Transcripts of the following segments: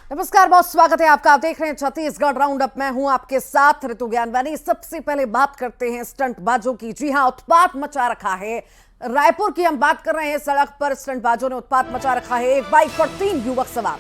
नमस्कार, बहुत स्वागत है आपका। आप देख रहे हैं छत्तीसगढ़ राउंड अप। मैं हूं आपके साथ ऋतु ज्ञानवानी। सबसे पहले बात करते हैं स्टंटबाजों की। जी हां, उत्पात मचा रखा है रायपुर की। हम बात कर रहे हैं सड़क पर स्टंटबाजों ने उत्पात मचा रखा है। एक बाइक पर 3 युवक सवार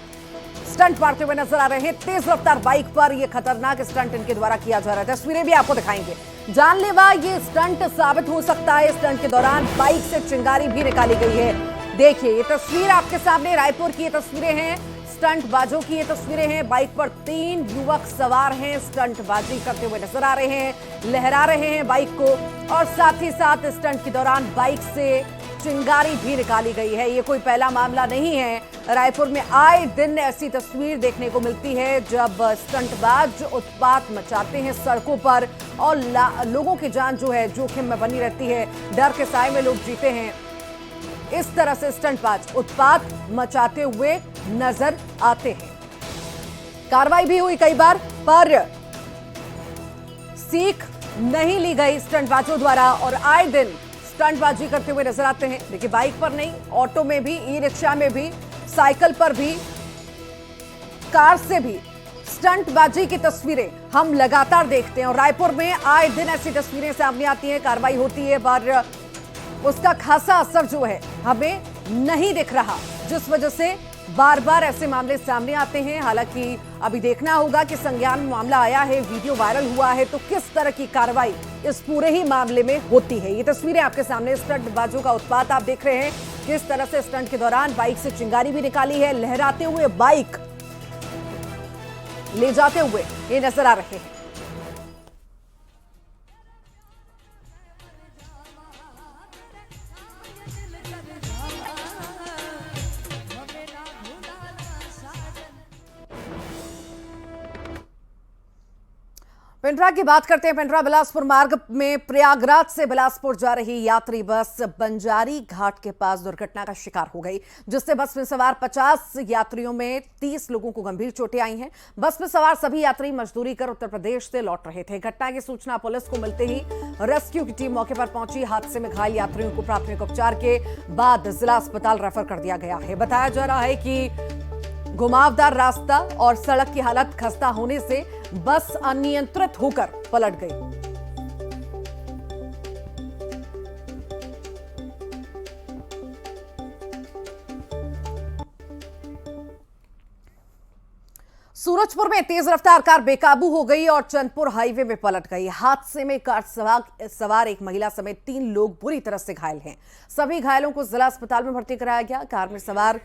स्टंट मारते हुए नजर आ रहे हैं। तेज रफ्तार बाइक पर यह खतरनाक स्टंट इनके द्वारा किया जा रहा है। तस्वीरें भी आपको दिखाएंगे। जानलेवा ये स्टंट साबित हो सकता है। स्टंट के दौरान बाइक से चिंगारी भी निकाली गई है। देखिए, ये तस्वीर आपके सामने रायपुर की ये तस्वीरें हैं। स्टंटबाजों की ये तस्वीरें हैं। बाइक पर 3 युवक सवार हैं, स्टंटबाजी करते हुए नजर आ रहे हैं, लहरा रहे हैं बाइक को, और साथ ही साथ स्टंट के दौरान बाइक से चिंगारी भी निकाली गई है। ये कोई पहला मामला नहीं है। रायपुर में आए दिन ऐसी तस्वीर देखने को मिलती है जब स्टंटबाज उत्पात मचाते हैं सड़कों पर, और लोगों की जान जो है जोखिम में बनी रहती है। डर के साए में लोग जीते हैं। इस तरह से स्टंटबाज उत्पात मचाते हुए नजर आते हैं। कार्रवाई भी हुई कई बार, पर सीख नहीं ली गई स्टंटबाजों द्वारा, और आए दिन स्टंटबाजी करते हुए नजर आते हैं। देखिए, बाइक पर नहीं, ऑटो में भी, ई रिक्शा में भी, साइकिल पर भी, कार से भी स्टंटबाजी की तस्वीरें हम लगातार देखते हैं। और रायपुर में आए दिन ऐसी तस्वीरें सामने आती हैं, कार्रवाई होती है, पर उसका खासा असर जो है हमें नहीं दिख रहा, जिस वजह से बार बार ऐसे मामले सामने आते हैं। हालांकि अभी देखना होगा कि संज्ञान में मामला आया है, वीडियो वायरल हुआ है, तो किस तरह की कार्रवाई इस पूरे ही मामले में होती है। ये तस्वीरें आपके सामने स्टंटबाजों का उत्पात आप देख रहे हैं। किस तरह से स्टंट के दौरान बाइक से चिंगारी भी निकाली है, लहराते हुए बाइक ले जाते हुए ये नजर आ रहे हैं। पेंड्रा की बात करते हैं। पेंड्रा बिलासपुर मार्ग में प्रयागराज से बिलासपुर जा रही यात्री बस बंजारी घाट के पास दुर्घटना का शिकार हो गई, जिससे बस में सवार 50 यात्रियों में 30 लोगों को गंभीर चोटें आई हैं। बस में सवार सभी यात्री मजदूरी कर उत्तर प्रदेश से लौट रहे थे। घटना की सूचना पुलिस को मिलते ही रेस्क्यू की टीम मौके पर पहुंची। हादसे में घायल यात्रियों को प्राथमिक उपचार के बाद जिला अस्पताल रेफर कर दिया गया है। बताया जा रहा है कि घुमावदार रास्ता और सड़क की हालत खस्ता होने से बस अनियंत्रित होकर पलट गई। सूरजपुर में तेज रफ्तार कार बेकाबू हो गई और चंदपुर हाईवे में पलट गई। हादसे में कार सवार एक महिला समेत 3 लोग बुरी तरह से घायल हैं। सभी घायलों को जिला अस्पताल में भर्ती कराया गया। कार में सवार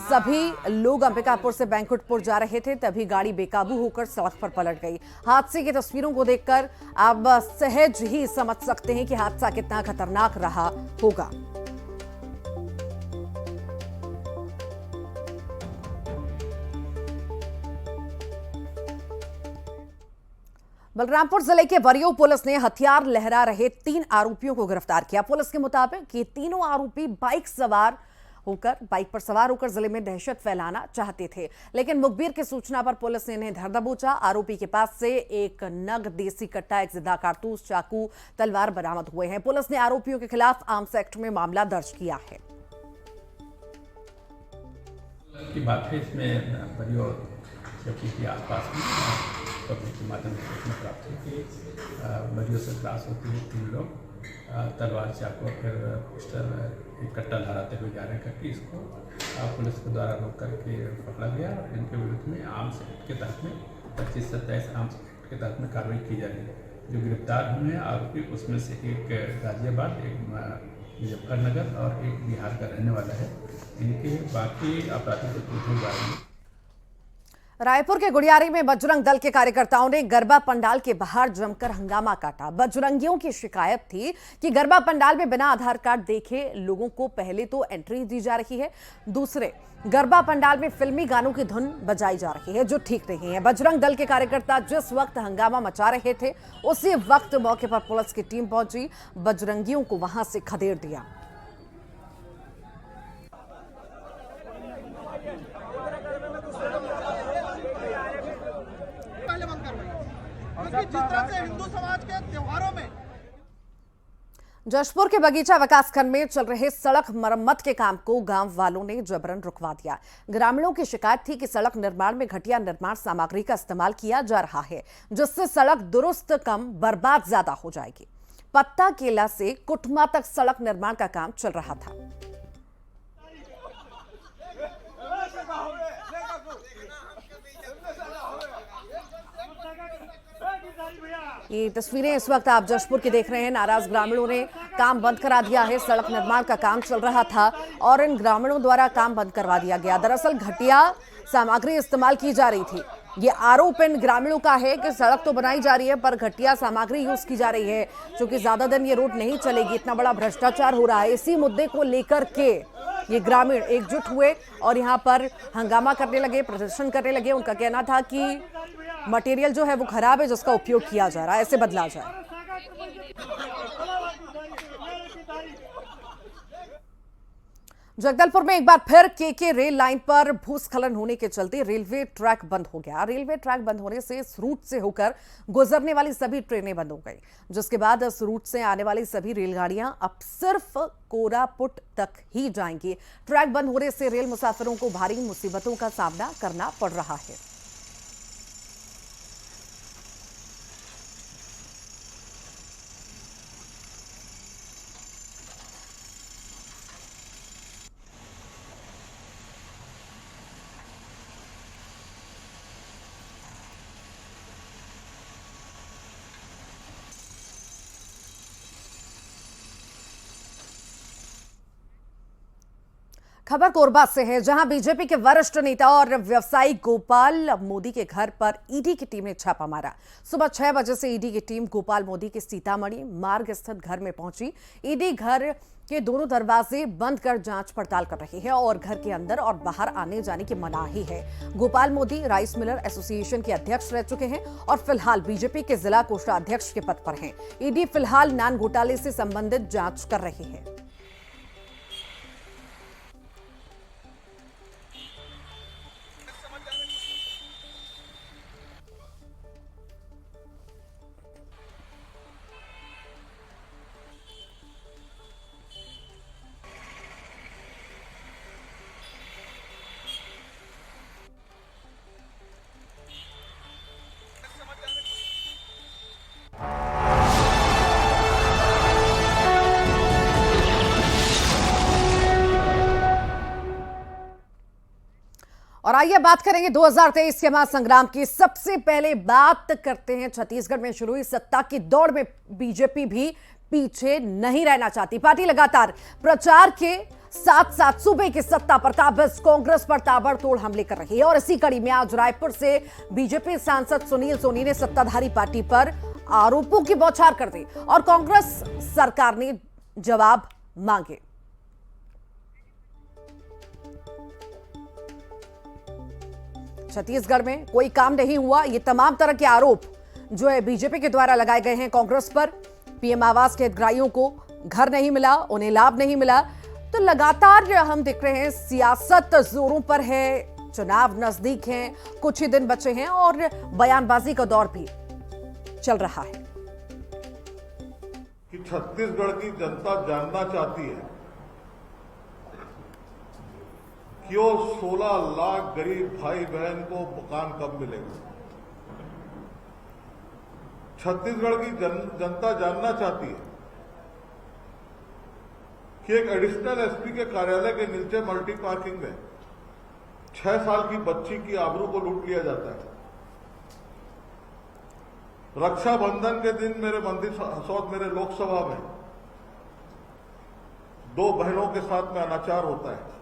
सभी लोग अंबिकापुर से बैंकुटपुर जा रहे थे, तभी गाड़ी बेकाबू होकर सड़क पर पलट गई। हादसे की तस्वीरों को देखकर आप सहज ही समझ सकते हैं कि हादसा कितना खतरनाक रहा होगा। बलरामपुर जिले के बरियो पुलिस ने हथियार लहरा रहे 3 आरोपियों को गिरफ्तार किया। पुलिस के मुताबिक ये तीनों आरोपी बाइक पर सवार होकर जिले में दहशत फैलाना चाहते थे, लेकिन मुखबिर की सूचना पर पुलिस ने इन्हें धर दबोचा। आरोपी के पास से 1 नग देसी कट्टा, 1 जिंदा कारतूस, चाकू, तलवार बरामद हुए हैं। पुलिस ने आरोपियों के खिलाफ आर्म्स एक्ट में मामला दर्ज किया है। की बात है, इसमें बरियो चौकी के आसपास पब्लिक के माध्यम से सूचना प्राप्त हुई कि बरियो से क्रॉस होते हुए 3 लोग तलवार, चाकू और फिर पिस्टल, एक कट्टा लहराते हुए जा रहे करके इसको पुलिस के द्वारा रोक करके पकड़ा गया। इनके विरुद्ध में आर्म्स एक्ट के तहत में 25-27 आर्म्स एक्ट के तहत में कार्रवाई की जा रही है। जो गिरफ्तार हुए हैं आरोपी, उसमें से एक गाजियाबाद, एक मुजफ्फरनगर और एक बिहार का रहने वाला है। इनके बाकी आपराधिक गतिविधियों के बारे में रायपुर के गुड़ियारी में बजरंग दल के कार्यकर्ताओं ने गरबा पंडाल के बाहर जमकर हंगामा काटा। बजरंगियों की शिकायत थी कि गरबा पंडाल में बिना आधार कार्ड देखे लोगों को पहले तो एंट्री दी जा रही है, दूसरे गरबा पंडाल में फिल्मी गानों की धुन बजाई जा रही है, जो ठीक नहीं है। बजरंग दल के कार्यकर्ता जिस वक्त हंगामा मचा रहे थे, उसी वक्त मौके पर पुलिस की टीम पहुंची, बजरंगियों को वहां से खदेड़ दिया। जिस तरह से हिंदू समाज के त्योहारों में जशपुर के बगीचा विकासखंड में चल रहे सड़क मरम्मत के काम को गांव वालों ने जबरन रुकवा दिया। ग्रामीणों की शिकायत थी कि सड़क निर्माण में घटिया निर्माण सामग्री का इस्तेमाल किया जा रहा है, जिससे सड़क दुरुस्त कम बर्बाद ज्यादा हो जाएगी। पत्ता केला से कुटमा तक सड़क निर्माण का काम चल रहा था। ये तस्वीरें इस वक्त आप जशपुर की देख रहे हैं। नाराज ग्रामीणों ने काम बंद करा दिया है। सड़क निर्माण का काम चल रहा था और इन ग्रामीणों द्वारा काम बंद करवा दिया गया। दरअसल घटिया सामग्री इस्तेमाल की जा रही थी। ये आरोप इन ग्रामीणों का है कि सड़क तो बनाई जा रही है पर घटिया सामग्री यूज की जा रही है, क्योंकि ज्यादा दिन ये रोड नहीं चलेगी। इतना बड़ा भ्रष्टाचार हो रहा है। इसी मुद्दे को लेकर के ये ग्रामीण एकजुट हुए और यहाँ पर हंगामा करने लगे, प्रदर्शन करने लगे। उनका कहना था कि मटेरियल जो है वो खराब है, जिसका उपयोग किया जा रहा है, ऐसे बदला जाए। जगदलपुर में एक बार फिर केके रेल लाइन पर भूस्खलन होने के चलते रेलवे ट्रैक बंद हो गया। रेलवे ट्रैक बंद होने से इस रूट से होकर गुजरने वाली सभी ट्रेनें बंद हो गई, जिसके बाद इस रूट से आने वाली सभी रेलगाड़ियां अब सिर्फ कोरापुट तक ही जाएंगी। ट्रैक बंद होने से रेल मुसाफिरों को भारी मुसीबतों का सामना करना पड़ रहा है। खबर कोरबा से है, जहां बीजेपी के वरिष्ठ नेता और व्यवसायी गोपाल मोदी के घर पर ईडी की टीम ने छापा मारा। सुबह 6 बजे से ईडी की टीम गोपाल मोदी के सीतामढ़ी मार्ग स्थित घर में पहुंची। ईडी घर के दोनों दरवाजे बंद कर जांच पड़ताल कर रही है और घर के अंदर और बाहर आने जाने की मनाही है। Gopal Modi rice Miller association के अध्यक्ष रह चुके हैं और फिलहाल बीजेपी के जिला कोषाध्यक्ष के पद पर हैं। ईडी फिलहाल नान घोटाले से संबंधित जांच कर रही है। और आइए बात करेंगे 2023 के महासंग्राम की। सबसे पहले बात करते हैं छत्तीसगढ़ में शुरू हुई सत्ता की दौड़ में बीजेपी भी पीछे नहीं रहना चाहती। पार्टी लगातार प्रचार के साथ साथ सूबे की सत्ता पर काबिज कांग्रेस पर ताबड़तोड़ हमले कर रही है और इसी कड़ी में आज रायपुर से बीजेपी सांसद सुनील सोनी ने सत्ताधारी पार्टी पर आरोपों की बौछार कर दी और कांग्रेस सरकार ने जवाब मांगे। छत्तीसगढ़ में कोई काम नहीं हुआ, ये तमाम तरह के आरोप जो है बीजेपी के द्वारा लगाए गए हैं कांग्रेस पर। पीएम आवास के हितग्राहियों को घर नहीं मिला, उन्हें लाभ नहीं मिला। तो लगातार हम देख रहे हैं सियासत जोरों पर है, चुनाव नजदीक हैं, कुछ ही दिन बचे हैं और बयानबाजी का दौर भी चल रहा है कि छत्तीसगढ़ की जनता जानना चाहती है कि वो 16 लाख गरीब भाई बहन को मकान कब मिलेगा। छत्तीसगढ़ की जनता जानना चाहती है कि एक एडिशनल एसपी के कार्यालय के नीचे मल्टी पार्किंग में 6 साल की बच्ची की आबरू को लूट लिया जाता है। रक्षाबंधन के दिन मेरे मंदिर हसौद मेरे लोकसभा में 2 बहनों के साथ में अनाचार होता है।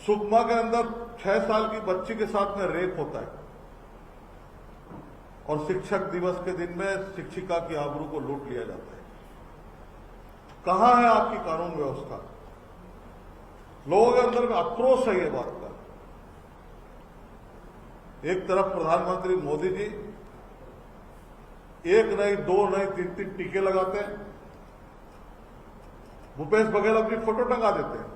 सुकमा के अंदर 6 साल की बच्ची के साथ में रेप होता है और शिक्षक दिवस के दिन में शिक्षिका की आबरू को लूट लिया जाता है। कहां है आपकी कानून व्यवस्था? लोगों के अंदर में आक्रोश है ये बात का। एक तरफ प्रधानमंत्री मोदी जी 1 नहीं 2 नहीं 3 टीके लगाते हैं, भूपेश बघेल अपनी फोटो टंगा देते हैं।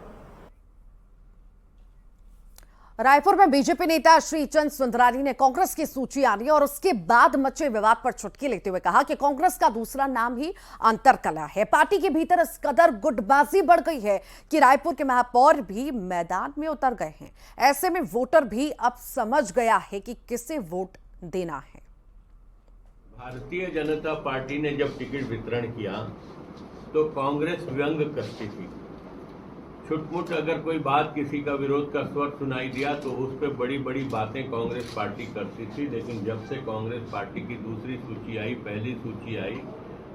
रायपुर में बीजेपी नेता श्रीचंद सुंदरानी ने कांग्रेस की सूची आनी और उसके बाद मचे विवाद पर चुटकी लेते हुए कहा कि कांग्रेस का दूसरा नाम ही अंतरकला है। पार्टी के भीतर इस कदर गुटबाजी बढ़ गई है कि रायपुर के महापौर भी मैदान में उतर गए हैं। ऐसे में वोटर भी अब समझ गया है कि किसे वोट देना है। भारतीय जनता पार्टी ने जब टिकट वितरण किया तो कांग्रेस व्यंग करती थी। छुटमुट अगर कोई बात किसी का विरोध का स्वर सुनाई दिया तो उस पर बड़ी बड़ी बातें कांग्रेस पार्टी करती थी। लेकिन जब से कांग्रेस पार्टी की दूसरी सूची आई, पहली सूची आई,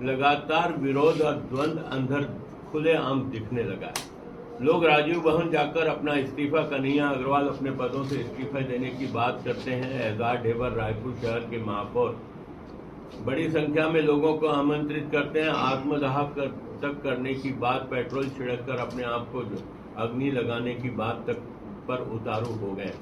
लगातार विरोध और द्वंद्व अंदर खुलेआम दिखने लगा है। लोग राजीव भवन जाकर अपना इस्तीफा, कन्हैया अग्रवाल अपने पदों से इस्तीफा देने की बात करते हैं। एजाज ढेबर रायपुर शहर के महापौर बड़ी संख्या में लोगों को आमंत्रित करते हैं। आत्मदाह तक करने की बात, पेट्रोल छिड़क कर अपने आप को अग्नि लगाने की बात तक पर उतारू हो गए।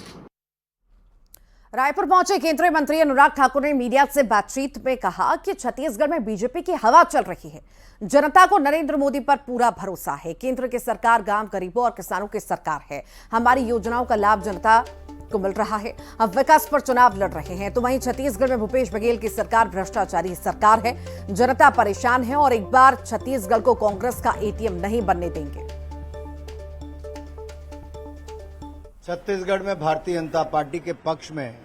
रायपुर पहुंचे केंद्रीय मंत्री अनुराग ठाकुर ने मीडिया से बातचीत में कहा कि छत्तीसगढ़ में बीजेपी की हवा चल रही है। जनता को नरेंद्र मोदी पर पूरा भरोसा है। केंद्र की सरकार गांव गरीबों और किसानों की सरकार है। हमारी योजनाओं का लाभ जनता को मिल रहा है। अब विकास पर चुनाव लड़ रहे हैं। तो वहीं छत्तीसगढ़ में भूपेश बघेल की सरकार भ्रष्टाचारी सरकार है। जनता परेशान है और एक बार छत्तीसगढ़ को कांग्रेस का एटीएम नहीं बनने देंगे। छत्तीसगढ़ में भारतीय जनता पार्टी के पक्ष में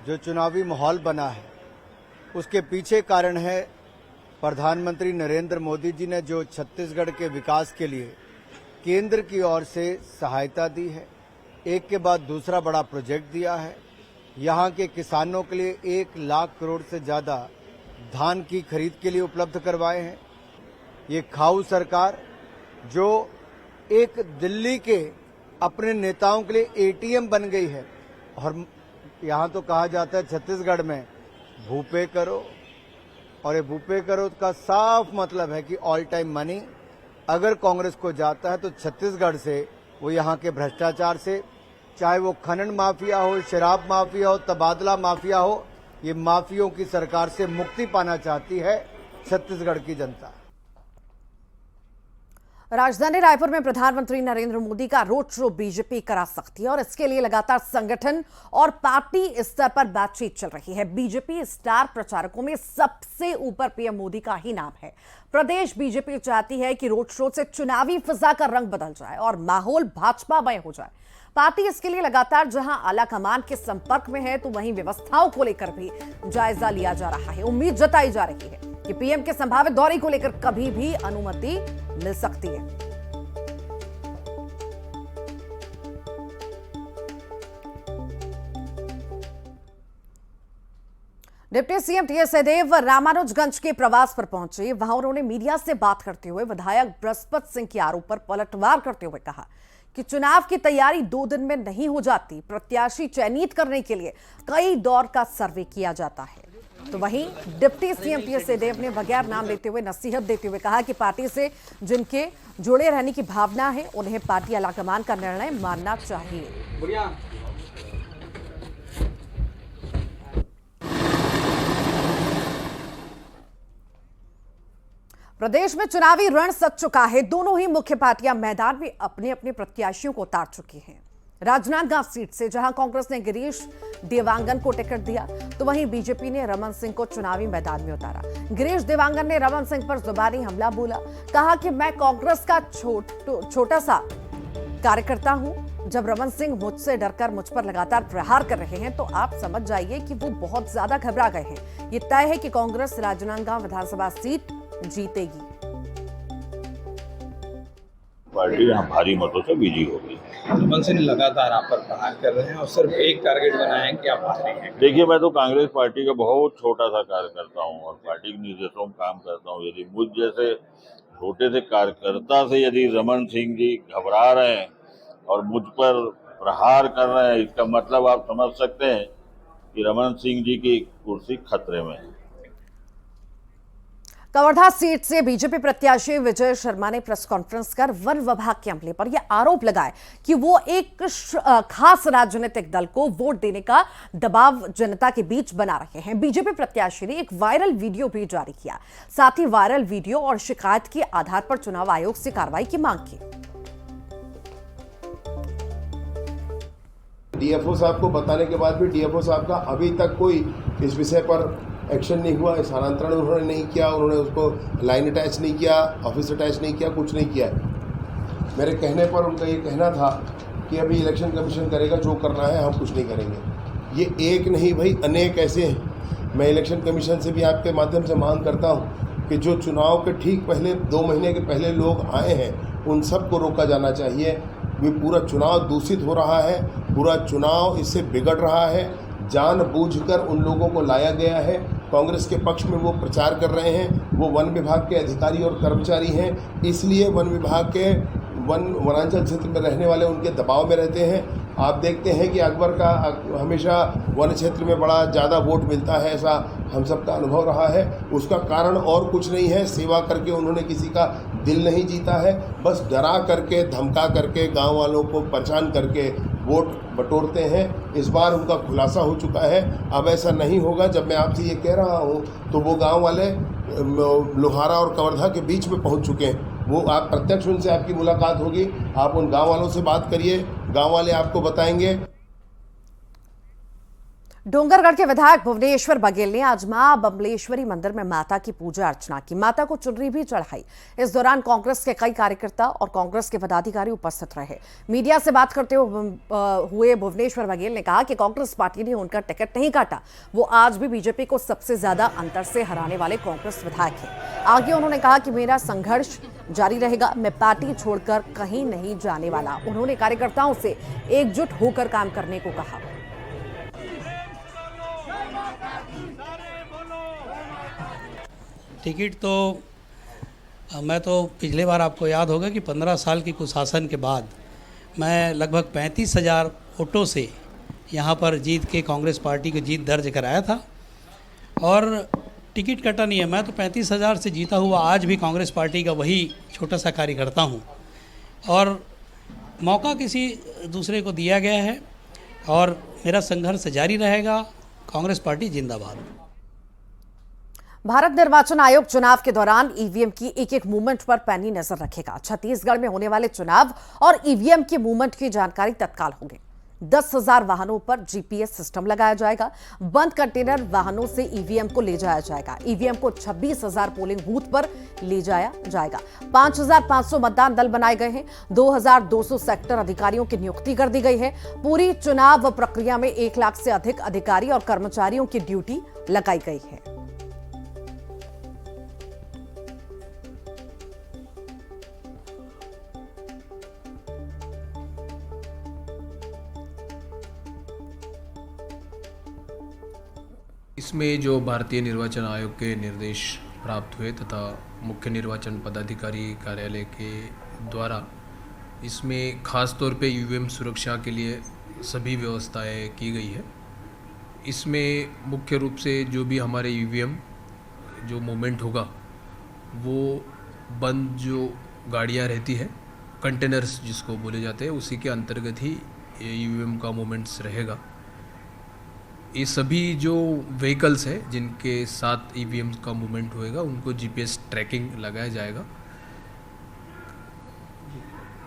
जो चुनावी माहौल बना है उसके पीछे कारण है प्रधानमंत्री नरेंद्र मोदी जी ने जो छत्तीसगढ़ के विकास के लिए केंद्र की ओर से सहायता दी है। एक के बाद दूसरा बड़ा प्रोजेक्ट दिया है। यहाँ के किसानों के लिए 1 लाख करोड़ से ज्यादा धान की खरीद के लिए उपलब्ध करवाए हैं। ये खाऊ सरकार जो एक दिल्ली के अपने नेताओं के लिए एटीएम बन गई है। और यहाँ तो कहा जाता है छत्तीसगढ़ में भूपे करो, और ये भूपे करो का साफ मतलब है कि ऑल टाइम मनी अगर कांग्रेस को जाता है तो छत्तीसगढ़ से, वो यहाँ के भ्रष्टाचार से, चाहे वो खनन माफिया हो, शराब माफिया हो, तबादला माफिया हो, ये माफियों की सरकार से मुक्ति पाना चाहती है छत्तीसगढ़ की जनता। राजधानी रायपुर में प्रधानमंत्री नरेंद्र मोदी का रोड शो बीजेपी करा सकती है और इसके लिए लगातार संगठन और पार्टी स्तर पर बातचीत चल रही है। बीजेपी स्टार प्रचारकों में सबसे ऊपर पीएम मोदी का ही नाम है। प्रदेश बीजेपी चाहती है कि रोड शो से चुनावी फिजा का रंग बदल जाए और माहौल भाजपामय हो जाए। पार्टी इसके लिए लगातार जहां आला कमान के संपर्क में है तो वहीं व्यवस्थाओं को लेकर भी जायजा लिया जा रहा है। उम्मीद जताई जा रही है कि पीएम के संभावित दौरे को लेकर कभी भी अनुमति मिल सकती है। Deputy CM T S Singhdeo Ramanujganj के प्रवास पर पहुंचे। वहां उन्होंने मीडिया से बात करते हुए विधायक बृहस्पति सिंह के आरोप पर पलटवार करते हुए कहा कि चुनाव की तैयारी 2 दिन में नहीं हो जाती। प्रत्याशी चयनित करने के लिए कई दौर का सर्वे किया जाता है। तो वहीं डिप्टी सीएम टीएस सिंहदेव ने बगैर नाम लेते हुए नसीहत देते हुए कहा कि पार्टी से जिनके जुड़े रहने की भावना है उन्हें पार्टी आलाकमान का निर्णय मानना चाहिए। प्रदेश में चुनावी रण सज चुका है। दोनों ही मुख्य पार्टियां मैदान में अपने अपने प्रत्याशियों को उतार चुकी हैं। राजनांदगांव सीट से जहां कांग्रेस ने गिरीश देवांगन को टिकट दिया तो वहीं बीजेपी ने रमन सिंह को चुनावी मैदान में उतारा। गिरीश देवांगन ने रमन सिंह पर जुबानी हमला बोला। कहा कि मैं कांग्रेस का छोटा सा कार्यकर्ता हूं। जब रमन सिंह मुझसे डरकर मुझ पर लगातार प्रहार कर रहे हैं तो आप समझ जाइए कि वो बहुत ज्यादा घबरा गए हैं। ये तय है कि कांग्रेस राजनांदगांव विधानसभा सीट जीतेगी। पार्टी यहाँ भारी मतों से विजयी हो गई। रमन सिंह लगातार आप पर प्रहार कर रहे हैं और सिर्फ एक टारगेट बनाया है कि आप हारे हैं। देखिए, मैं तो कांग्रेस पार्टी का बहुत छोटा सा कार्यकर्ता हूँ और पार्टी के निर्देशों में काम करता हूँ। यदि मुझ जैसे छोटे से कार्यकर्ता से यदि रमन सिंह जी घबरा रहे हैं और मुझ पर प्रहार कर रहे हैं, इसका मतलब आप समझ सकते हैं कि रमन सिंह जी की कुर्सी खतरे में है। कवर्धा सीट से बीजेपी प्रत्याशी विजय शर्मा ने प्रेस कॉन्फ्रेंस कर वन विभाग के अमले पर यह आरोप लगाया कि वो एक खास राजनीतिक दल को वोट देने का दबाव जनता के बीच बना रहे हैं। बीजेपी प्रत्याशी ने एक वायरल वीडियो भी जारी किया। साथ ही वायरल वीडियो और शिकायत के आधार पर चुनाव आयोग से कार्रवाई की मांग की। डीएफओ साहब को बताने के बाद भी डीएफओ साहब का अभी तक कोई इस विषय पर एक्शन नहीं हुआ, स्थानांतरण उन्होंने नहीं किया, उन्होंने उसको लाइन अटैच नहीं किया, ऑफिस अटैच नहीं किया, कुछ नहीं किया है। मेरे कहने पर उनका ये कहना था कि अभी इलेक्शन कमीशन करेगा, जो करना है, हम कुछ नहीं करेंगे। ये एक नहीं भाई, अनेक ऐसे हैं। मैं इलेक्शन कमीशन से भी आपके माध्यम से मांग करता हूँ कि जो चुनाव के ठीक पहले 2 महीने के पहले लोग आए हैं, उन सबको रोका जाना चाहिए। ये पूरा चुनाव दूषित हो रहा है, पूरा चुनाव इससे बिगड़ रहा है। जानबूझकर उन लोगों को लाया गया है। कांग्रेस के पक्ष में वो प्रचार कर रहे हैं। वो वन विभाग के अधिकारी और कर्मचारी हैं, इसलिए वन विभाग के वनांचल क्षेत्र में रहने वाले उनके दबाव में रहते हैं। आप देखते हैं कि अकबर का हमेशा वन क्षेत्र में बड़ा ज़्यादा वोट मिलता है, ऐसा हम सबका अनुभव रहा है। उसका कारण और कुछ नहीं है, सेवा करके उन्होंने किसी का दिल नहीं जीता है, बस डरा करके, धमका करके, गांव वालों को परेशान करके वोट बटोरते हैं। इस बार उनका खुलासा हो चुका है। अब ऐसा नहीं होगा। जब मैं आपसे ये कह रहा हूँ तो वो गांव वाले लोहारा और कवर्धा के बीच में पहुँच चुके हैं। वो आप प्रत्यक्ष उनसे आपकी मुलाकात होगी, आप उन गांव वालों से बात करिए, गांव वाले आपको बताएंगे। डोंगरगढ़ के विधायक भुवनेश्वर बघेल ने आज मां बमलेश्वरी मंदिर में माता की पूजा अर्चना की, माता को चुनरी भी चढ़ाई। इस दौरान कांग्रेस के कई कार्यकर्ता और कांग्रेस के पदाधिकारी उपस्थित रहे। मीडिया से बात करते हुए भुवनेश्वर बघेल ने कहा कि कांग्रेस पार्टी ने उनका टिकट नहीं काटा, वो आज भी बीजेपी को सबसे ज्यादा अंतर से हराने वाले कांग्रेस विधायक हैं। आगे उन्होंने कहा कि मेरा संघर्ष जारी रहेगा, मैं पार्टी छोड़कर कहीं नहीं जाने वाला। उन्होंने कार्यकर्ताओं से एकजुट होकर काम करने को कहा। टिकट तो मैं तो पिछले बार आपको याद होगा कि 15 साल की कुशासन के बाद मैं लगभग 35,000 वोटों से यहाँ पर जीत के कांग्रेस पार्टी को जीत दर्ज कराया था और टिकट कटा नहीं है। मैं तो 35,000 से जीता हुआ आज भी कांग्रेस पार्टी का वही छोटा सा कार्यकर्ता हूँ और मौका किसी दूसरे को दिया गया है और मेरा संघर्ष जारी रहेगा। कांग्रेस पार्टी जिंदाबाद। भारत निर्वाचन आयोग चुनाव के दौरान ईवीएम की एक एक मूवमेंट पर पैनी नजर रखेगा। छत्तीसगढ़ में होने वाले चुनाव और ईवीएम के मूवमेंट की जानकारी तत्काल होगी। 10,000 वाहनों पर जीपीएस सिस्टम लगाया जाएगा। बंद कंटेनर वाहनों से ईवीएम को ले जाया जाएगा। ईवीएम को 26,000 पोलिंग बूथ पर ले जाया जाएगा। 5,500 मतदान दल बनाए गए हैं। 2,200 सेक्टर अधिकारियों की नियुक्ति कर दी गई है। पूरी चुनाव प्रक्रिया में 1 लाख से अधिक अधिकारी और कर्मचारियों की ड्यूटी लगाई गई है। इसमें जो भारतीय निर्वाचन आयोग के निर्देश प्राप्त हुए तथा मुख्य निर्वाचन पदाधिकारी कार्यालय के द्वारा इसमें खास तौर पे ईवीएम सुरक्षा के लिए सभी व्यवस्थाएं की गई है। इसमें मुख्य रूप से जो भी हमारे ईवीएम जो मूवमेंट होगा वो बंद जो गाड़ियां रहती है, कंटेनर्स जिसको बोले जाते हैं, उसी के अंतर्गत ही ईवीएम का मूवमेंट्स रहेगा। ये सभी जो व्हीकल्स है जिनके साथ ईवीएम का मूवमेंट होएगा उनको जीपीएस ट्रैकिंग लगाया जाएगा।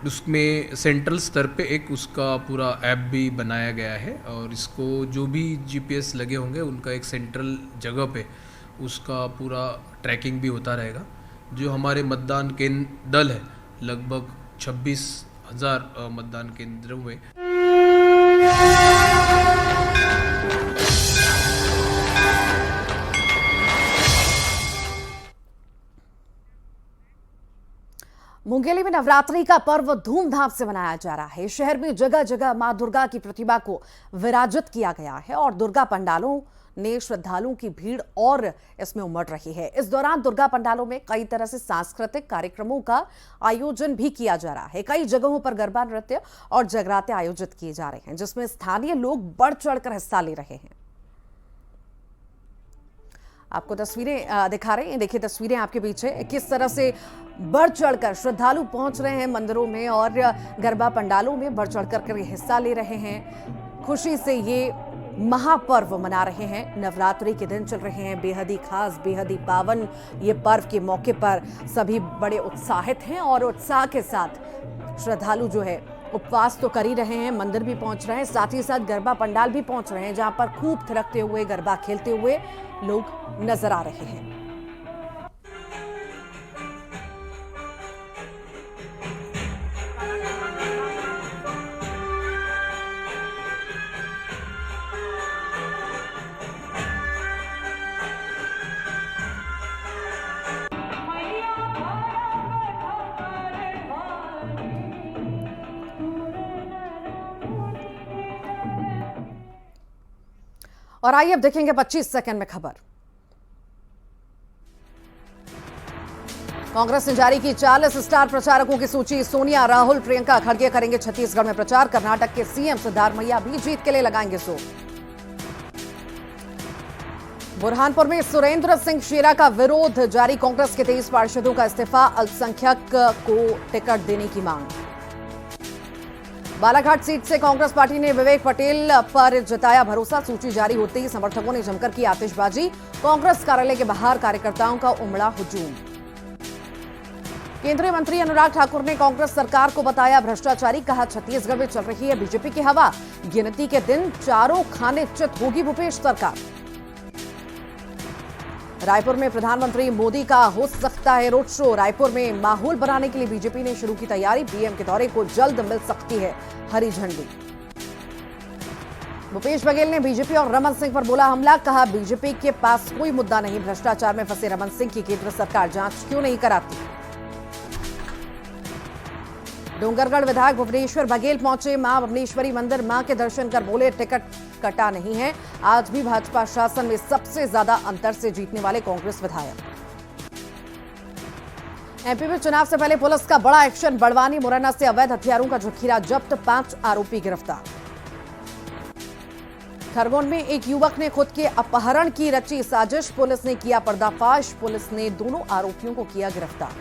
उसमें सेंट्रल स्तर पे एक उसका पूरा ऐप भी बनाया गया है और इसको जो भी जीपीएस लगे होंगे उनका एक सेंट्रल जगह पे उसका पूरा ट्रैकिंग भी होता रहेगा। जो हमारे मतदान केंद्र दल है, लगभग 26,000 मतदान केंद्रों में मुंगेली में नवरात्रि का पर्व धूमधाम से मनाया जा रहा है। शहर में जगह जगह मां दुर्गा की प्रतिमा को विराजित किया गया है और दुर्गा पंडालों ने श्रद्धालुओं की भीड़ और इसमें उमड़ रही है। इस दौरान दुर्गा पंडालों में कई तरह से सांस्कृतिक कार्यक्रमों का आयोजन भी किया जा रहा है। कई जगहों पर गरबा नृत्य और जगराते आयोजित किए जा रहे हैं जिसमें स्थानीय लोग बढ़ चढ़कर हिस्सा ले रहे हैं। आपको तस्वीरें दिखा रहे हैं, देखिए तस्वीरें आपके पीछे किस तरह से बढ़ चढ़कर श्रद्धालु पहुंच रहे हैं मंदिरों में और गरबा पंडालों में बढ़ चढ़कर हिस्सा ले रहे हैं। खुशी से ये महापर्व मना रहे हैं। नवरात्रि के दिन चल रहे हैं, बेहद ही खास, बेहद ही पावन ये पर्व के मौके पर सभी बड़े उत्साहित हैं और उत्साह के साथ श्रद्धालु जो है उपवास तो कर ही रहे हैं, मंदिर भी पहुंच रहे हैं, साथ ही साथ गरबा पंडाल भी पहुंच रहे हैं, जहां पर खूब थिरकते हुए गरबा खेलते हुए लोग नजर आ रहे हैं। और आइए अब देखेंगे 25 सेकंड में खबर। कांग्रेस ने जारी की 40 स्टार प्रचारकों की सूची। सोनिया, राहुल, प्रियंका खड़गे करेंगे छत्तीसगढ़ में प्रचार। कर्नाटक के सीएम सिद्धारमैया भी जीत के लिए लगाएंगे जोर। बुरहानपुर में सुरेंद्र सिंह शेरा का विरोध जारी। कांग्रेस के 23 पार्षदों का इस्तीफा, अल्पसंख्यक को टिकट देने की मांग। बालाघाट सीट से कांग्रेस पार्टी ने विवेक पटेल पर जताया भरोसा। सूची जारी होते ही समर्थकों ने जमकर की आतिशबाजी। कांग्रेस कार्यालय के बाहर कार्यकर्ताओं का उमड़ा हुजूम। केंद्रीय मंत्री अनुराग ठाकुर ने कांग्रेस सरकार को बताया भ्रष्टाचारी। कहा छत्तीसगढ़ में चल रही है बीजेपी की हवा, गिनती के दिन चारों खाने चित होगी भूपेश सरकार। रायपुर में प्रधानमंत्री मोदी का हो सकता है रोड शो। रायपुर में माहौल बनाने के लिए बीजेपी ने शुरू की तैयारी। पीएम के दौरे को जल्द मिल सकती है हरी झंडी। भूपेश बघेल ने बीजेपी और रमन सिंह पर बोला हमला। कहा बीजेपी के पास कोई मुद्दा नहीं, भ्रष्टाचार में फंसे रमन सिंह की केंद्र सरकार जांच क्यों नहीं कराती। डोंगरगढ़ विधायक भुवनेश्वर बघेल पहुंचे मां भुवनेश्वरी मंदिर। मां के दर्शन कर बोले टिकट कटा नहीं है। आज भी भाजपा शासन में सबसे ज्यादा अंतर से जीतने वाले कांग्रेस विधायक। एमपी में चुनाव से पहले पुलिस का बड़ा एक्शन। बड़वानी मुरैना से अवैध हथियारों का जखीरा जब्त, 5 आरोपी गिरफ्तार। खरगोन में एक युवक ने खुद के अपहरण की रची साजिश। पुलिस ने किया पर्दाफाश। पुलिस ने दोनों आरोपियों को किया गिरफ्तार।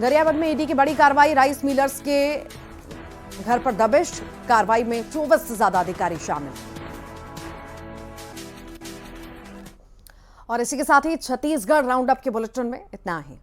गरियाबंद में ईडी की बड़ी कार्रवाई। राइस मिलर्स के घर पर दबिश। कार्रवाई में 24 से ज्यादा अधिकारी शामिल। और इसी के साथ ही छत्तीसगढ़ राउंड अप के बुलेटिन में इतना ही।